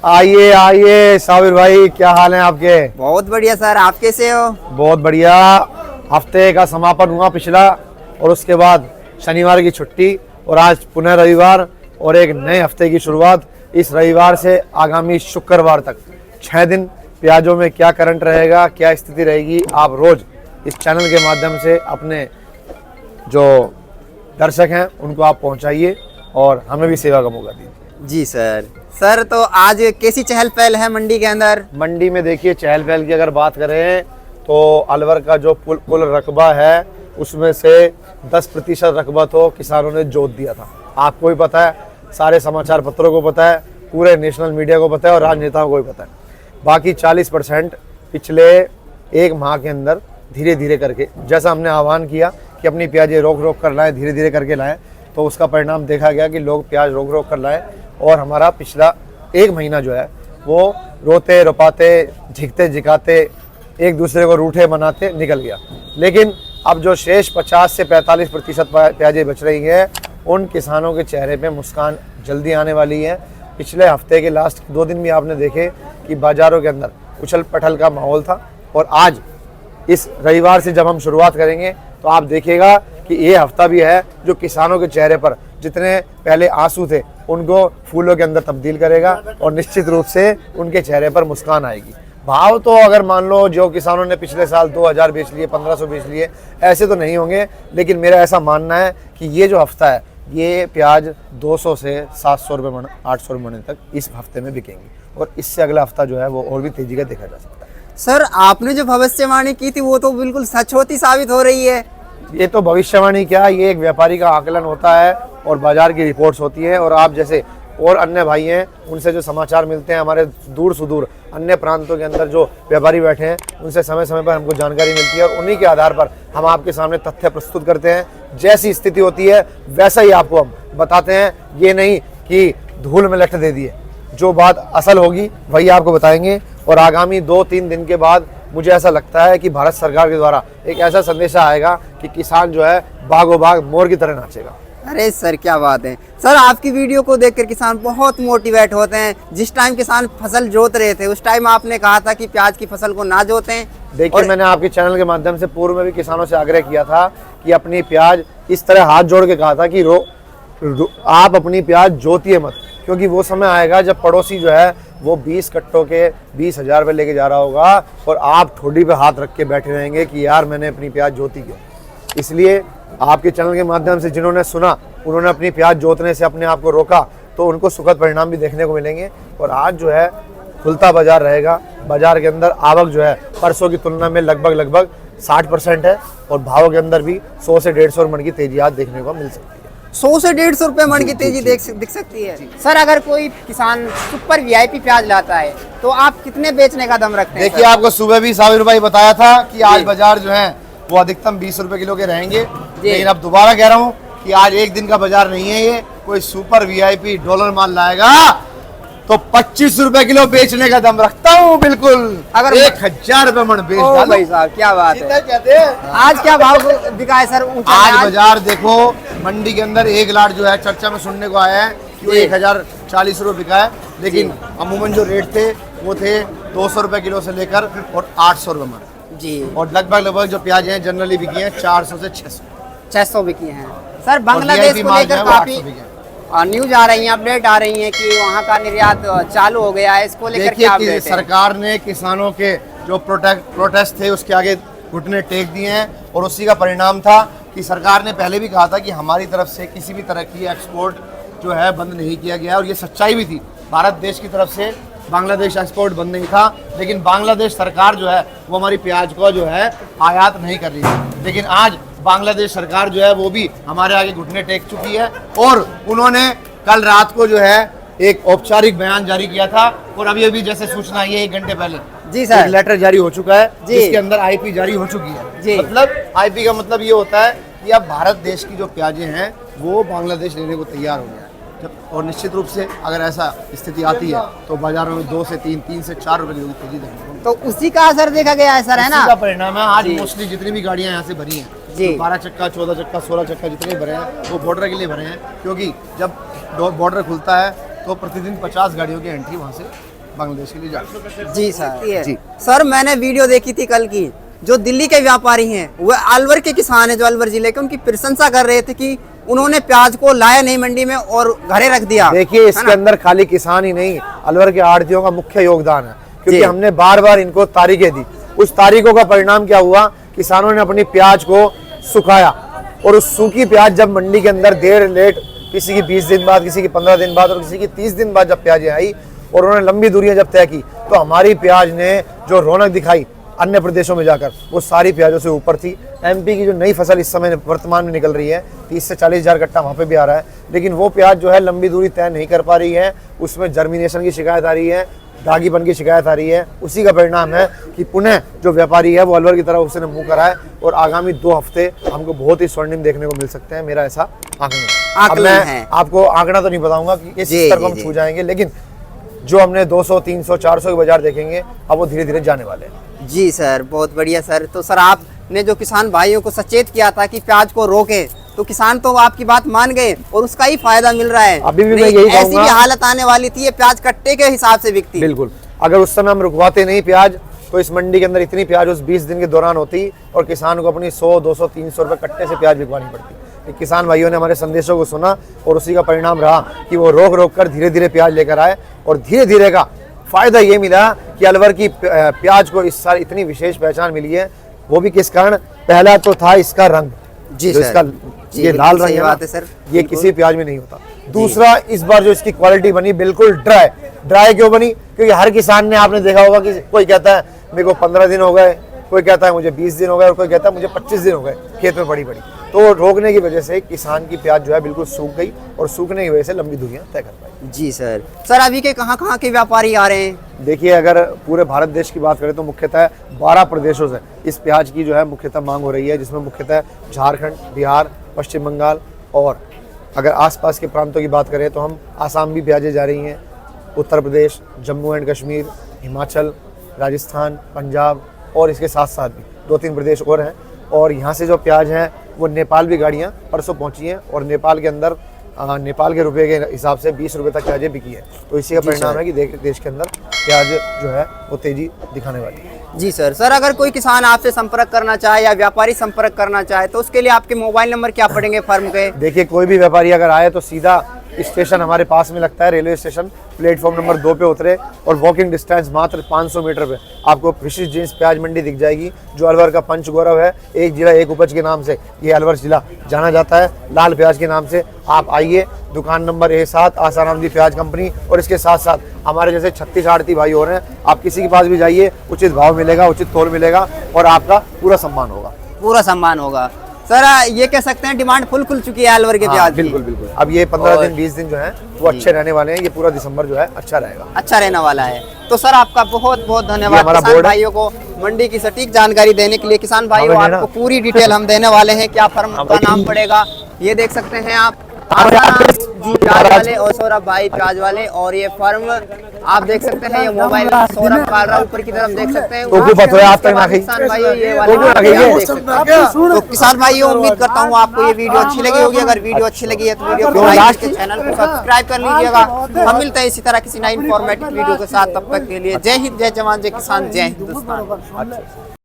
आइए आइए साबिर भाई, क्या हाल है आपके? बहुत बढ़िया सर, आप कैसे हो? बहुत बढ़िया। हफ्ते का समापन हुआ पिछला, और उसके बाद शनिवार की छुट्टी, और आज पुनः रविवार और एक नए हफ्ते की शुरुआत। इस रविवार से आगामी शुक्रवार तक 6 दिन प्याजों में क्या करंट रहेगा, क्या स्थिति रहेगी, आप रोज इस चैनल के माध्यम से अपने जो दर्शक हैं उनको आप पहुंचाइए और हमें भी सेवा का मौका दीजिए। जी सर, तो आज कैसी चहल पहल है मंडी के अंदर? मंडी में देखिए, चहल पहल की अगर बात करें तो अलवर का जो कुल रकबा है उसमें से 10% रकबा तो किसानों ने जोत दिया था। आपको भी पता है, सारे समाचार पत्रों को पता है, पूरे नेशनल मीडिया को पता है और राजनेताओं को भी पता है। बाकी 40% पिछले एक माह के अंदर धीरे धीरे करके, जैसा हमने आह्वान किया कि अपनी प्याजें रोक रोक कर लाएं, धीरे धीरे करके लाएं, तो उसका परिणाम देखा गया कि लोग प्याज रोक रोक कर लाएं। और हमारा पिछला एक महीना जो है वो रोते रोपाते झिकते झिकाते एक दूसरे को रूठे मनाते निकल गया। लेकिन अब जो शेष 50 से 45% प्याजें बच रही हैं, उन किसानों के चेहरे पे मुस्कान जल्दी आने वाली है। पिछले हफ्ते के लास्ट 2 दिन भी आपने देखे कि बाज़ारों के अंदर उछल पटल का माहौल था, और आज इस रविवार से जब हम शुरुआत करेंगे तो आप देखिएगा कि ये हफ्ता भी है जो किसानों के चेहरे पर जितने पहले आंसू थे उनको फूलों के अंदर तब्दील करेगा, और निश्चित रूप से उनके चेहरे पर मुस्कान आएगी। भाव तो अगर मान लो जो किसानों ने पिछले साल 2000 बेच लिए, 1500 बेच लिए, ऐसे तो नहीं होंगे, लेकिन मेरा ऐसा मानना है कि ये जो हफ्ता है ये प्याज 200 से 700 रुपये मन, 800 रुपये मन तक इस हफ्ते में बिकेंगी, और इससे अगला हफ्ता जो है वो और भी तेजी का देखा जा सकता है। सर, आपने जो भविष्यवाणी की थी वो तो बिल्कुल सच होती साबित हो रही है। ये तो भविष्यवाणी क्या, ये एक व्यापारी का आकलन होता है और बाजार की रिपोर्ट्स होती है, और आप जैसे और अन्य भाई हैं उनसे जो समाचार मिलते हैं, हमारे दूर सुदूर अन्य प्रांतों के अंदर जो व्यापारी बैठे हैं उनसे समय समय पर हमको जानकारी मिलती है, और उन्हीं के आधार पर हम आपके सामने तथ्य प्रस्तुत करते हैं। जैसी स्थिति होती है वैसा ही आपको हम बताते हैं, ये नहीं कि धूल में लट दे दिए। जो बात असल होगी वही आपको बताएंगे, और आगामी 2-3 दिन के बाद मुझे ऐसा लगता है कि भारत सरकार के द्वारा एक ऐसा संदेशा आएगा कि किसान जो है बागो बाग मोर की तरह नाचेगा। अरे सर, क्या बात है सर, आपकी वीडियो को देखकर किसान बहुत मोटिवेट होते हैं। जिस टाइम किसान फसल जोत रहे थे उस टाइम आपने कहा था कि प्याज की फसल को ना जोतें। देखिए, मैंने आपके चैनल के माध्यम से पूर्व में भी किसानों से आग्रह किया था कि अपनी प्याज इस तरह हाथ जोड़ के कहा था कि आप अपनी प्याज जोतिए मत, क्योंकि वो समय आएगा जब पड़ोसी जो है वो 20 कट्टों के 20,000 रुपये लेके जा रहा होगा, और आप ठोडी पे हाथ रख के बैठे रहेंगे कि यार मैंने अपनी प्याज जोती क्यों। इसलिए आपके चैनल के माध्यम से जिन्होंने सुना, उन्होंने अपनी प्याज जोतने से अपने आप को रोका, तो उनको सुखद परिणाम भी देखने को मिलेंगे। और आज जो है खुलता बाजार रहेगा। बाजार के अंदर आवक जो है परसों की तुलना में लगभग 60% है, और भाव के अंदर भी 100 से 150 मन की तेजी आज देखने को मिल सकती है। 100 से 150 रुपए मन की तेजी दिख सकती है। सर, अगर कोई किसान सुपर वीआईपी प्याज लाता है तो आप कितने बेचने का दम रखते हैं? देखिए, आपको सुबह भी साबिर भाई बताया था कि आज बाजार जो है वो अधिकतम 20 रुपए किलो के रहेंगे, लेकिन अब दोबारा कह रहा हूँ कि आज एक दिन का बाजार नहीं है। ये कोई सुपर वीआईपी डॉलर माल लाएगा तो 25 रुपए किलो बेचने का दम रखता हूँ बिल्कुल। अगर 1000 रुपए मन बेच डालो। भाई साहब, क्या बात है। कहते हैं आज क्या भाव बिका है सर? आज बाजार देखो, मंडी के अंदर एक लाट जो है चर्चा में सुनने को आया है कि वो 1040 रुपये बिका है, लेकिन अमूमन जो रेट थे वो थे 200 रुपए किलो से लेकर और 800 रुपये मन जी, और लगभग जो प्याज हैं जनरली बिकी हैं 400 से 600 बिकी हैं। सर, बांग्लादेश को लेकर काफी न्यूज आ रही है, अपडेट आ रही है कि वहाँ का निर्यात चालू हो गया है, इसको लेकर क्या अपडेट है? सरकार ने किसानों के जो प्रोटेस्ट थे उसके आगे घुटने टेक दिए हैं, और उसी का परिणाम था कि सरकार ने पहले भी कहा था कि हमारी तरफ से किसी भी तरह की एक्सपोर्ट जो है बंद नहीं किया गया, और ये सच्चाई भी थी। भारत देश की तरफ से बांग्लादेश एक्सपोर्ट बंद नहीं था, लेकिन बांग्लादेश सरकार जो है वो हमारी प्याज को जो है आयात नहीं कर रही थी। लेकिन आज बांग्लादेश सरकार जो है वो भी हमारे आगे घुटने टेक चुकी है, और उन्होंने कल रात को जो है एक औपचारिक बयान जारी किया था, और अभी जैसे सूचना आई है 1 घंटे पहले जी सर, एक लेटर जारी हो चुका है जिसके अंदर आईपी जारी हो चुकी है जी। मतलब आईपी का मतलब ये होता है कि अब भारत देश की जो प्याजें हैं वो बांग्लादेश लेने को तैयार हो गया है। और निश्चित रूप से अगर ऐसा स्थिति आती है तो बाजारों में 2 से 3 से 4 रुपए की तेजी देखने को, तो उसी का असर देखा गया है सर, है ना? का परिणाम है। आज मोस्टली जितनी भी गाड़ियां यहाँ से भरी हैं, 12 चक्का, 14 चक्का, 16 चक्का जितने भरे हैं वो बॉर्डर के लिए भरे हैं, क्योंकि जब बॉर्डर खुलता है तो प्रतिदिन 50 गाड़ियों की एंट्री वहाँ से बांग्लादेश के लिए जाना। जी सर। जी। सर मैंने वीडियो देखी थी कल की, जो दिल्ली के व्यापारी हैं वह अलवर के किसान हैं जो अलवर जिले के, उनकी प्रशंसा कर रहे थे कि उन्होंने प्याज को लाया नहीं मंडी में और घरे रख दिया। देखिए इसके अंदर खाली किसान ही नहीं, अलवर के आड़तियों का मुख्य योगदान है, क्योंकि हमने बार बार इनको तारीखें दी। उस तारीखों का परिणाम क्या हुआ, किसानों ने अपनी प्याज को सुखाया और उस सूखी प्याज जब मंडी के अंदर देर लेट, किसी की 20 दिन बाद, किसी की 15 दिन बाद और किसी की 30 दिन बाद जब प्याजें आई और उन्होंने लंबी दूरियां जब तय की, तो हमारी प्याज ने जो रौनक दिखाई अन्य प्रदेशों में जाकर, वो सारी प्याजों से ऊपर थी। एमपी की जो नई फसल इस समय वर्तमान में निकल रही है, 30 से 40 हज़ार कट्टा वहाँ पे भी आ रहा है, लेकिन वो प्याज जो है लंबी दूरी तय नहीं कर पा रही है, उसमें जर्मिनेशन की शिकायत आ रही है, दागीपन की शिकायत आ रही है। उसी का परिणाम है कि पुनः जो व्यापारी है वो अलवर की तरफ उसने मुंह करा है और आगामी 2 हफ्ते हमको बहुत ही स्वर्णिम देखने को मिल सकते हैं, मेरा ऐसा आंकलन है। आपको आंकड़ा तो नहीं बताऊंगा कि इस स्तर को हम छू जाएंगे, लेकिन जो हमने 200, 300, 400 के बाजार देखेंगे अब वो धीरे धीरे जाने वाले हैं। जी सर, बहुत बढ़िया सर। तो सर आपने जो किसान भाइयों को सचेत किया था कि प्याज को रोके, तो किसान तो आपकी बात मान गए और उसका ही फायदा मिल रहा है। अभी भी मैं यही ऐसी भी हालत आने वाली थी, ये प्याज कट्टे के हिसाब से बिकती। बिल्कुल, अगर उस समय हम रुकवाते नहीं प्याज, तो इस मंडी के अंदर इतनी प्याज उस 20 दिन के दौरान होती और किसान को अपनी 100, 200, 300 रुपए कट्टे से प्याज बिकवानी पड़ती। किसान भाइयों ने हमारे संदेशों को सुना और उसी का परिणाम रहा कि वो रोक रोक कर धीरे धीरे प्याज लेकर आए और धीरे धीरे का फायदा ये मिला कि अलवर की प्याज को इस साल इतनी विशेष पहचान मिली है। वो भी किस कारण, पहला तो था इसका रंग, जी जो सर, इसका ये लाल रंग है, बात है सर, ये किसी प्याज में नहीं होता। दूसरा, इस बार जो इसकी क्वालिटी बनी बिल्कुल ड्राई क्यों बनी, क्योंकि हर किसान ने, आपने देखा होगा कि कोई कहता है मेरे को 15 दिन हो गए, कोई कहता है मुझे 20 दिन हो गए और कोई कहता है मुझे 25 दिन हो गए खेत में पड़ी। तो रोकने की वजह से किसान की प्याज जो है बिल्कुल सूख गई और सूखने की वजह से लंबी दूरियां तय कर पाई। जी सर। सर अभी के कहाँ के व्यापारी आ रहे हैं? देखिए, अगर पूरे भारत देश की बात करें तो मुख्यतः 12 प्रदेशों से इस प्याज की जो है मुख्यतः मांग हो रही है, जिसमें मुख्यतः झारखंड, बिहार, पश्चिम बंगाल और अगर आसपास के प्रांतों की बात करें तो हम आसाम भी प्याजें जा रही हैं, उत्तर प्रदेश, जम्मू एंड कश्मीर, हिमाचल, राजस्थान, पंजाब और इसके साथ साथ भी 2-3 प्रदेश और हैं। और यहाँ से जो प्याज हैं वो नेपाल भी गाड़ियाँ परसों पहुँची हैं और नेपाल के अंदर नेपाल के रुपए के हिसाब से 20 रुपए तक प्याजें बिकी है। तो इसी का परिणाम है कि देश के अंदर प्याज जो है वो तेजी दिखाने वाली है। जी सर। सर अगर कोई किसान आपसे संपर्क करना चाहे या व्यापारी संपर्क करना चाहे तो उसके लिए आपके मोबाइल नंबर क्या पड़ेंगे फर्म के? देखिए, कोई भी व्यापारी अगर आए तो सीधा स्टेशन हमारे पास में लगता है, रेलवे स्टेशन, प्लेटफॉर्म नंबर 2 पे उतरे और वॉकिंग डिस्टेंस मात्र 500 मीटर पे आपको विशिष्ट जींस प्याज मंडी दिख जाएगी, जो अलवर का पंच गौरव है। एक जिला एक उपज के नाम से ये अलवर जिला जाना जाता है, लाल प्याज के नाम से। आप आइए, दुकान नंबर A7, आसाराम दी प्याज कंपनी, और इसके साथ साथ हमारे जैसे 36 आड़ती भाई हो रहे हैं, आप किसी के पास भी जाइए, उचित भाव मिलेगा, उचित तोल मिलेगा और आपका पूरा सम्मान होगा। पूरा सम्मान होगा। सर ये कह सकते हैं डिमांड फुल खुल चुकी है अलवर के प्याज की। बिल्कुल बिल्कुल। अब ये 15 दिन 20 दिन जो है वो अच्छे रहने वाले हैं, ये पूरा दिसंबर जो है अच्छा रहेगा, अच्छा रहने वाला है। तो सर आपका बहुत बहुत धन्यवाद किसान भाइयों को मंडी की सटीक जानकारी देने के लिए। किसान भाइयों, आपको पूरी डिटेल हम देने वाले हैं। क्या फर्म का नाम पड़ेगा ये देख सकते हैं आप, जी प्याज वाले और सौरभ भाई प्याज वाले, और ये फर्म आप देख सकते हैं, ये मोबाइल सौरभ का रहा ऊपर की तरफ देख सकते हैं। किसान भाइयों ये वाले देख सकते हैं। तो किसान भाइयों, उम्मीद करता हूँ आपको ये वीडियो अच्छी लगी होगी। अगर वीडियो अच्छी लगी है तो वीडियो को लाइक करके चैनल को सब्सक्राइब कर लीजिएगा। हम मिलते हैं इसी तरह किसी नई इंफॉर्मेटिव वीडियो के साथ, तब तक के लिए जय हिंद, जय जवान, जय किसान, जय हिंदुस्तान।